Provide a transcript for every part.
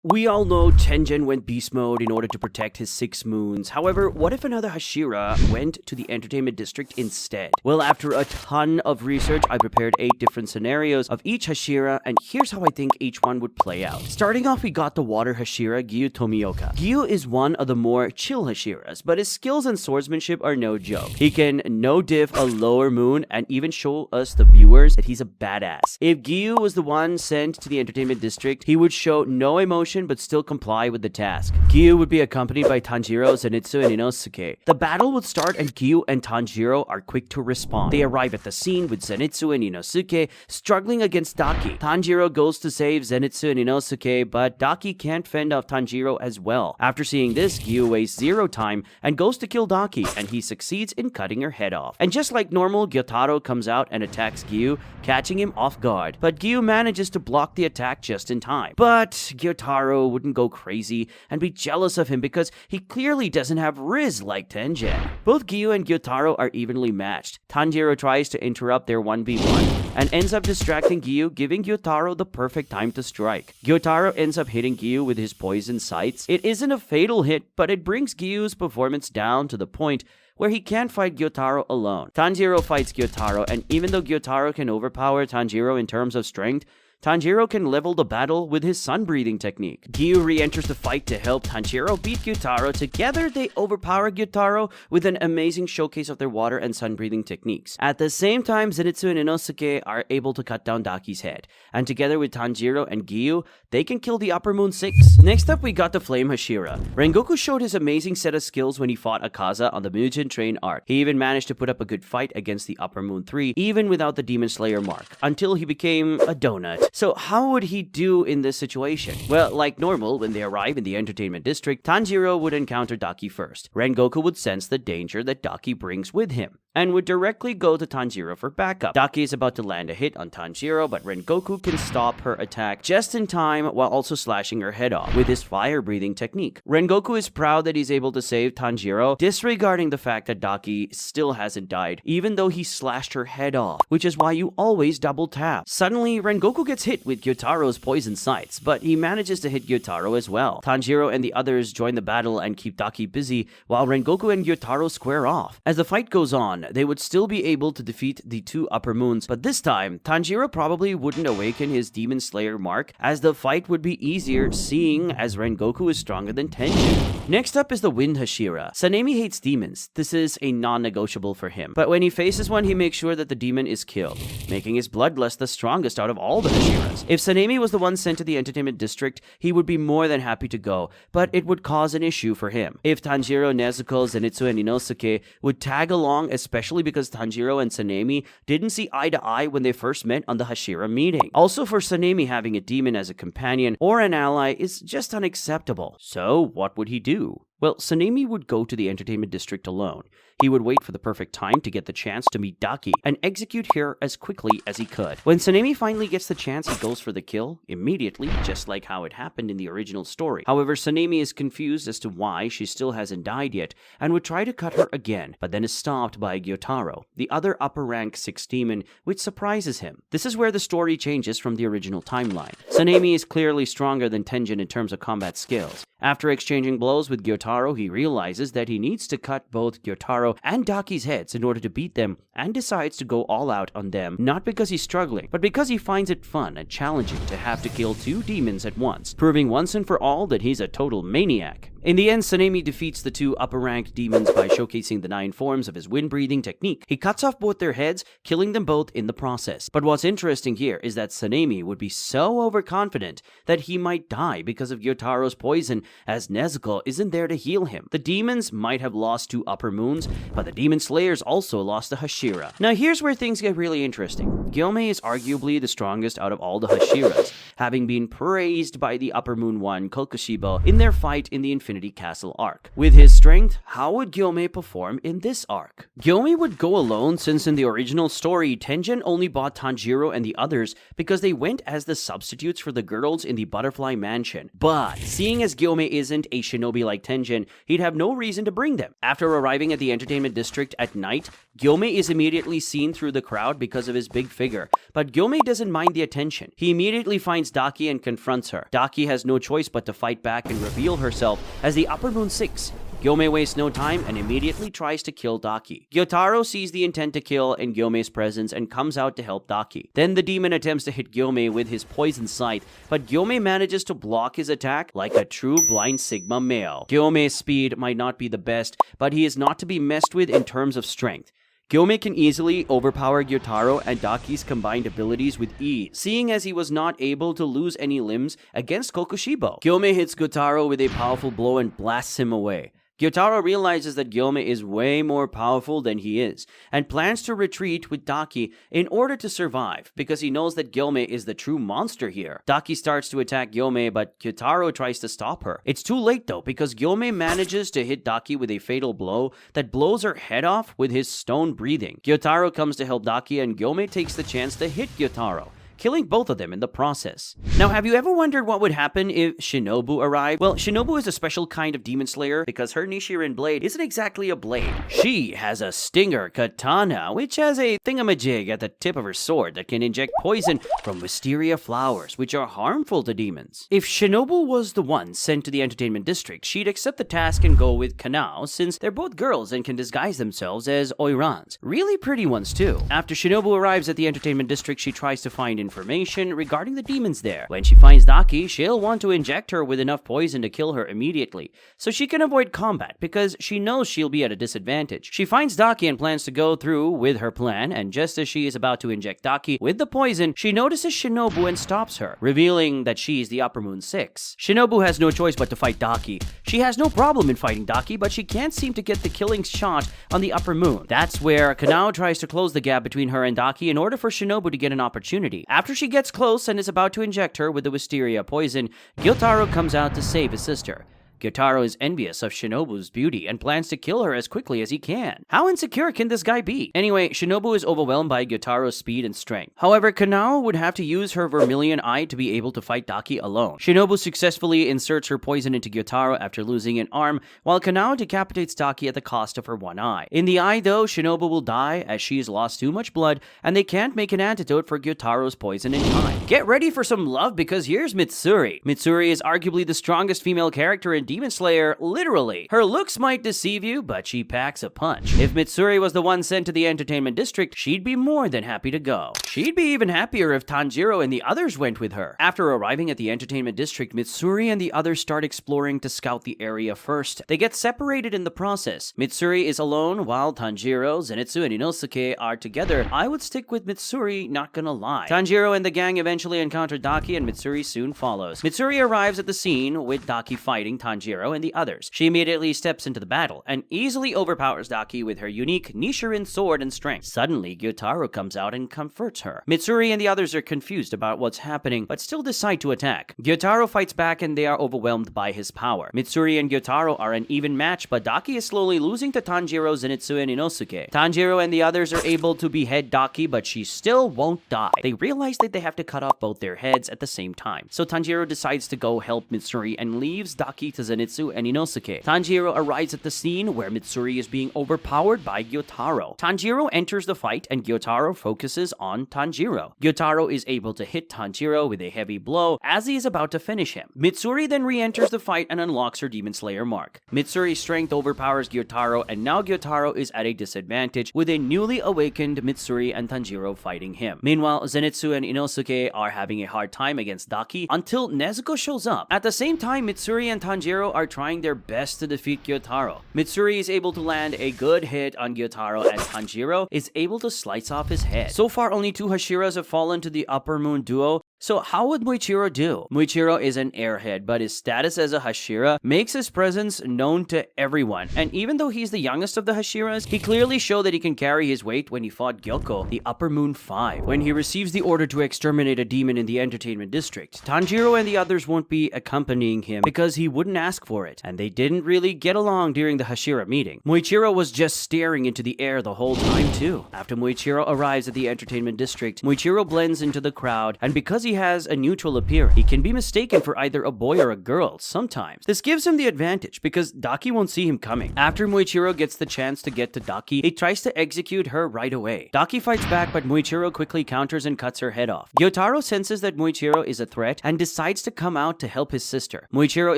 We all know Tengen went beast mode in order to protect his 6 moons. However, what if another Hashira went to the entertainment district instead? Well, after a ton of research, I prepared 8 different scenarios of each Hashira, and here's how I think each one would play out. Starting off, we got the water Hashira, Gyu Tomioka. Gyu is one of the more chill Hashiras, but his skills and swordsmanship are no joke. He can no-diff a lower moon and even show us, the viewers, that he's a badass. If Gyu was the one sent to the entertainment district, he would show no emotion but still comply with the task. Gyu would be accompanied by Tanjiro, Zenitsu, and Inosuke. The battle would start and Gyu and Tanjiro are quick to respond. They arrive at the scene with Zenitsu and Inosuke struggling against Daki. Tanjiro goes to save Zenitsu and Inosuke, but Daki can't fend off Tanjiro as well. After seeing this, Gyu wastes 0 time and goes to kill Daki, and he succeeds in cutting her head off. And just like normal, Gyotaro comes out and attacks Gyu, catching him off guard. But Gyu manages to block the attack just in time. But Gyotaro wouldn't go crazy and be jealous of him because he clearly doesn't have Riz like Tengen. Both Gyu and Gyotaro are evenly matched. Tanjiro tries to interrupt their 1v1 and ends up distracting Gyu, giving Gyotaro the perfect time to strike. Gyotaro ends up hitting Gyu with his poison sights. It isn't a fatal hit, but it brings Gyu's performance down to the point where he can't fight Gyotaro alone. Tanjiro fights Gyotaro, and even though Gyotaro can overpower Tanjiro in terms of strength, Tanjiro can level the battle with his sun-breathing technique. Gyu re-enters the fight to help Tanjiro beat Gyotaro. Together, they overpower Gyotaro with an amazing showcase of their water and sun-breathing techniques. At the same time, Zenitsu and Inosuke are able to cut down Daki's head, and together with Tanjiro and Gyu, they can kill the Upper Moon 6. Next up, we got the Flame Hashira. Rengoku showed his amazing set of skills when he fought Akaza on the Mugen Train arc. He even managed to put up a good fight against the Upper Moon 3, even without the Demon Slayer mark, until he became a donut. So how would he do in this situation? Well, like normal, when they arrive in the entertainment district, Tanjiro would encounter Daki first. Rengoku would sense the danger that Daki brings with him and would directly go to Tanjiro for backup. Daki is about to land a hit on Tanjiro, but Rengoku can stop her attack just in time while also slashing her head off with his fire-breathing technique. Rengoku is proud that he's able to save Tanjiro, disregarding the fact that Daki still hasn't died, even though he slashed her head off, which is why you always double tap. Suddenly, Rengoku gets hit with Gyotaro's poison sights, but he manages to hit Gyotaro as well. Tanjiro and the others join the battle and keep Daki busy, while Rengoku and Gyotaro square off. As the fight goes on, they would still be able to defeat the 2 Upper Moons, but this time, Tanjiro probably wouldn't awaken his Demon Slayer mark, as the fight would be easier, seeing as Rengoku is stronger than Tengen. Next up is the Wind Hashira. Sanemi hates demons. This is a non-negotiable for him, but when he faces one, he makes sure that the demon is killed, making his bloodlust the strongest out of all the Hashiras. If Sanemi was the one sent to the entertainment district, he would be more than happy to go, but it would cause an issue for him. If Tanjiro, Nezuko, Zenitsu, and Inosuke would tag along, especially because Tanjiro and Sanemi didn't see eye to eye when they first met on the Hashira meeting. Also, for Sanemi, having a demon as a companion or an ally is just unacceptable. So, what would he do? Well, Sanemi would go to the entertainment district alone. He would wait for the perfect time to get the chance to meet Daki and execute her as quickly as he could. When Sanemi finally gets the chance, he goes for the kill immediately, just like how it happened in the original story. However, Sanemi is confused as to why she still hasn't died yet and would try to cut her again, but then is stopped by Gyotaro, the other upper rank 6 demon, which surprises him. This is where the story changes from the original timeline. Sanemi is clearly stronger than Tengen in terms of combat skills. After exchanging blows with Gyotaro, he realizes that he needs to cut both Gyotaro and Daki's heads in order to beat them, and decides to go all out on them, not because he's struggling, but because he finds it fun and challenging to have to kill 2 demons at once, proving once and for all that he's a total maniac. In the end, Sanemi defeats the 2 upper-ranked demons by showcasing the 9 forms of his wind-breathing technique. He cuts off both their heads, killing them both in the process. But what's interesting here is that Sanemi would be so overconfident that he might die because of Gyotaro's poison, as Nezuko isn't there to heal him. The demons might have lost 2 Upper Moons, but the Demon Slayers also lost a Hashira. Now here's where things get really interesting. Gyomei is arguably the strongest out of all the Hashiras, having been praised by the Upper Moon 1 Kokushibo in their fight in the Infinity Infinity Castle arc. With his strength, how would Gyome perform in this arc? Gyome would go alone since in the original story, Tenjin only bought Tanjiro and the others because they went as the substitutes for the girls in the Butterfly Mansion. But seeing as Gyome isn't a shinobi like Tenjin, he'd have no reason to bring them. After arriving at the entertainment district at night, Gyome is immediately seen through the crowd because of his big figure, but Gyome doesn't mind the attention. He immediately finds Daki and confronts her. Daki has no choice but to fight back and reveal herself as the Upper Moon 6. Gyome wastes no time and immediately tries to kill Daki. Gyotaro sees the intent to kill in Gyome's presence and comes out to help Daki. Then the demon attempts to hit Gyome with his poison scythe, but Gyome manages to block his attack like a true blind Sigma male. Gyome's speed might not be the best, but he is not to be messed with in terms of strength. Gyome can easily overpower Gyotaro and Daki's combined abilities with ease, seeing as he was not able to lose any limbs against Kokushibo. Gyome hits Gyotaro with a powerful blow and blasts him away. Gyotaro realizes that Gyome is way more powerful than he is, and plans to retreat with Daki in order to survive, because he knows that Gyome is the true monster here. Daki starts to attack Gyome, but Gyotaro tries to stop her. It's too late though, because Gyome manages to hit Daki with a fatal blow that blows her head off with his stone breathing. Gyotaro comes to help Daki, and Gyome takes the chance to hit Gyotaro, killing both of them in the process. Now, have you ever wondered what would happen if Shinobu arrived? Well, Shinobu is a special kind of demon slayer because her Nichiren blade isn't exactly a blade. She has a stinger katana, which has a thingamajig at the tip of her sword that can inject poison from wisteria flowers, which are harmful to demons. If Shinobu was the one sent to the entertainment district, she'd accept the task and go with Kanao, since they're both girls and can disguise themselves as oirans. Really pretty ones too. After Shinobu arrives at the entertainment district, she tries to find information regarding the demons there. When she finds Daki, she'll want to inject her with enough poison to kill her immediately, so she can avoid combat because she knows she'll be at a disadvantage. She finds Daki and plans to go through with her plan, and just as she is about to inject Daki with the poison, she notices Shinobu and stops her, revealing that she's the Upper Moon 6. Shinobu has no choice but to fight Daki. She has no problem in fighting Daki, but she can't seem to get the killing shot on the Upper Moon. That's where Kanao tries to close the gap between her and Daki in order for Shinobu to get an opportunity. After she gets close and is about to inject her with the wisteria poison, Gyotaro comes out to save his sister. Gyotaro is envious of Shinobu's beauty and plans to kill her as quickly as he can. How insecure can this guy be? Anyway, Shinobu is overwhelmed by Gyotaro's speed and strength. However, Kanao would have to use her vermilion eye to be able to fight Daki alone. Shinobu successfully inserts her poison into Gyotaro after losing an arm, while Kanao decapitates Daki at the cost of her one eye. In the eye though, Shinobu will die as she's lost too much blood and they can't make an antidote for Gyotaro's poison in time. Get ready for some love because here's Mitsuri. Mitsuri is arguably the strongest female character in Demon Slayer, literally. Her looks might deceive you, but she packs a punch. If Mitsuri was the one sent to the entertainment district, she'd be more than happy to go. She'd be even happier if Tanjiro and the others went with her. After arriving at the entertainment district, Mitsuri and the others start exploring to scout the area first. They get separated in the process. Mitsuri is alone while Tanjiro, Zenitsu, and Inosuke are together. I would stick with Mitsuri, not gonna lie. Tanjiro and the gang eventually encounter Daki and Mitsuri soon follows. Mitsuri arrives at the scene with Daki fighting Tanjiro and the others. She immediately steps into the battle and easily overpowers Daki with her unique Nichiren sword and strength. Suddenly, Gyotaro comes out and comforts her. Mitsuri and the others are confused about what's happening, but still decide to attack. Gyotaro fights back and they are overwhelmed by his power. Mitsuri and Gyotaro are an even match, but Daki is slowly losing to Tanjiro, Zenitsu, and Inosuke. Tanjiro and the others are able to behead Daki, but she still won't die. They realize that they have to cut off both their heads at the same time, so Tanjiro decides to go help Mitsuri and leaves Daki to Zenitsu and Inosuke. Tanjiro arrives at the scene where Mitsuri is being overpowered by Gyotaro. Tanjiro enters the fight and Gyotaro focuses on Tanjiro. Gyotaro is able to hit Tanjiro with a heavy blow as he is about to finish him. Mitsuri then re-enters the fight and unlocks her Demon Slayer mark. Mitsuri's strength overpowers Gyotaro, and now Gyotaro is at a disadvantage with a newly awakened Mitsuri and Tanjiro fighting him. Meanwhile, Zenitsu and Inosuke are having a hard time against Daki until Nezuko shows up. At the same time, Mitsuri and Tanjiro are trying their best to defeat Gyotaro. Mitsuri is able to land a good hit on Gyotaro as Tanjiro is able to slice off his head. So far, only 2 Hashiras have fallen to the Upper Moon duo, So how would Muichiro do? Muichiro is an airhead, but his status as a Hashira makes his presence known to everyone. And even though he's the youngest of the Hashiras, he clearly showed that he can carry his weight when he fought Gyoko, the Upper Moon 5. When he receives the order to exterminate a demon in the entertainment district, Tanjiro and the others won't be accompanying him because he wouldn't ask for it, and they didn't really get along during the Hashira meeting. Muichiro was just staring into the air the whole time too. After Muichiro arrives at the entertainment district, Muichiro blends into the crowd, and because he has a neutral appearance, he can be mistaken for either a boy or a girl sometimes. This gives him the advantage because Daki won't see him coming. After Muichiro gets the chance to get to Daki, he tries to execute her right away. Daki fights back, but Muichiro quickly counters and cuts her head off. Gyotaro senses that Muichiro is a threat and decides to come out to help his sister. Muichiro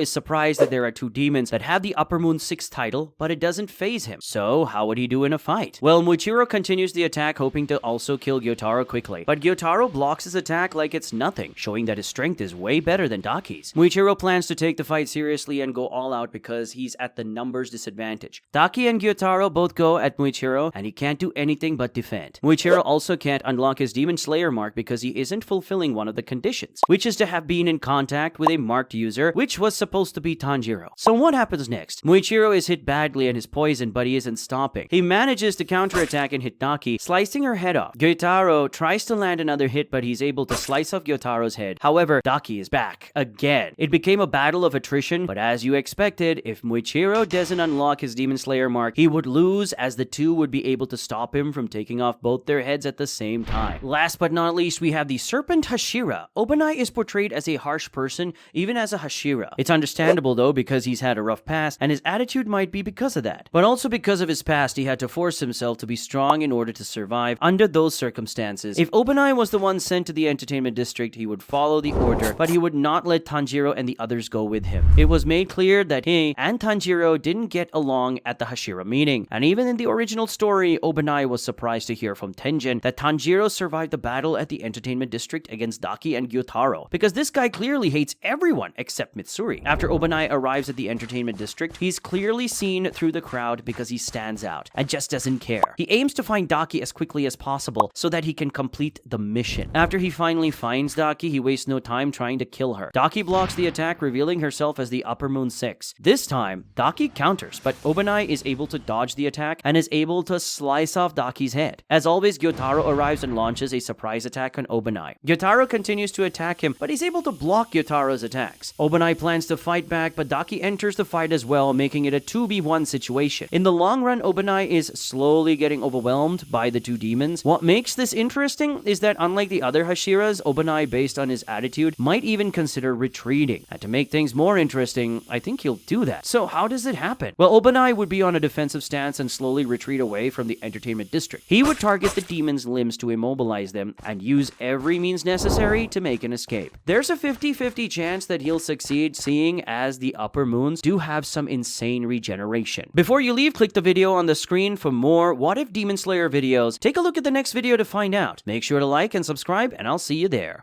is surprised that there are two demons that have the Upper Moon 6 title, but it doesn't faze him. So how would he do in a fight? Well, Muichiro continues the attack, hoping to also kill Gyotaro quickly, but Gyotaro blocks his attack like it's nothing, showing that his strength is way better than Daki's. Muichiro plans to take the fight seriously and go all out because he's at the numbers disadvantage. Daki and Gyotaro both go at Muichiro, and he can't do anything but defend. Muichiro also can't unlock his Demon Slayer mark because he isn't fulfilling one of the conditions, which is to have been in contact with a marked user, which was supposed to be Tanjiro. So what happens next? Muichiro is hit badly and is poisoned, but he isn't stopping. He manages to counterattack and hit Daki, slicing her head off. Gyotaro tries to land another hit, but he's able to slice off Gyotaro's head. However, Daki is back again. It became a battle of attrition, but as you expected, if Muichiro doesn't unlock his Demon Slayer mark, he would lose, as the two would be able to stop him from taking off both their heads at the same time. Last but not least, we have the Serpent Hashira. Obanai is portrayed as a harsh person, even as a Hashira. It's understandable though, because he's had a rough past, and his attitude might be because of that. But also because of his past, he had to force himself to be strong in order to survive under those circumstances. If Obanai was the one sent to the entertainment district, he would follow the order, but he would not let Tanjiro and the others go with him. It was made clear that he and Tanjiro didn't get along at the Hashira meeting, and even in the original story, Obanai was surprised to hear from Tenjin that Tanjiro survived the battle at the entertainment district against Daki and Gyotaro, because this guy clearly hates everyone except Mitsuri. After Obanai arrives at the entertainment district, he's clearly seen through the crowd because he stands out and just doesn't care. He aims to find Daki as quickly as possible so that he can complete the mission. After he finally finds Daki, he wastes no time trying to kill her. Daki blocks the attack, revealing herself as the Upper Moon 6. This time, Daki counters, but Obanai is able to dodge the attack and is able to slice off Daki's head. As always, Gyotaro arrives and launches a surprise attack on Obanai. Gyotaro continues to attack him, but he's able to block Gyotaro's attacks. Obanai plans to fight back, but Daki enters the fight as well, making it a 2v1 situation. In the long run, Obanai is slowly getting overwhelmed by the two demons. What makes this interesting is that unlike the other Hashiras, Obanai, based on his attitude, might even consider retreating. And to make things more interesting, I think he'll do that. So how does it happen? Well, Obanai would be on a defensive stance and slowly retreat away from the entertainment district. He would target the demons' limbs to immobilize them and use every means necessary to make an escape. There's a 50-50 chance that he'll succeed, seeing as the Upper Moons do have some insane regeneration. Before you leave, click the video on the screen for more What If Demon Slayer videos. Take a look at the next video to find out. Make sure to like and subscribe, and I'll see you there.